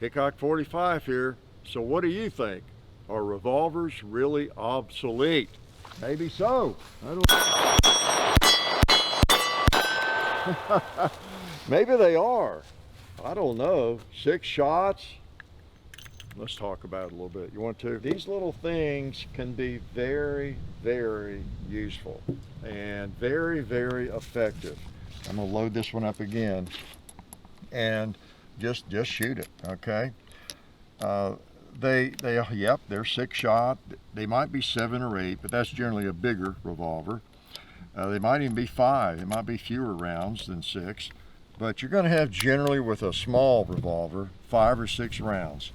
Hickok45 here. So what do you think? Are revolvers really obsolete? Maybe so. Maybe they are. I don't know. 6 shots. Let's talk about it a little bit. You want to? These little things can be very, very useful and very, very effective. I'm gonna load this one up again and just shoot it, okay? Yep, they're 6 shot. They might be 7 or 8, but that's generally a bigger revolver. They might even be 5. It might be fewer rounds than 6, but you're going to have generally with a small revolver 5 or 6 rounds.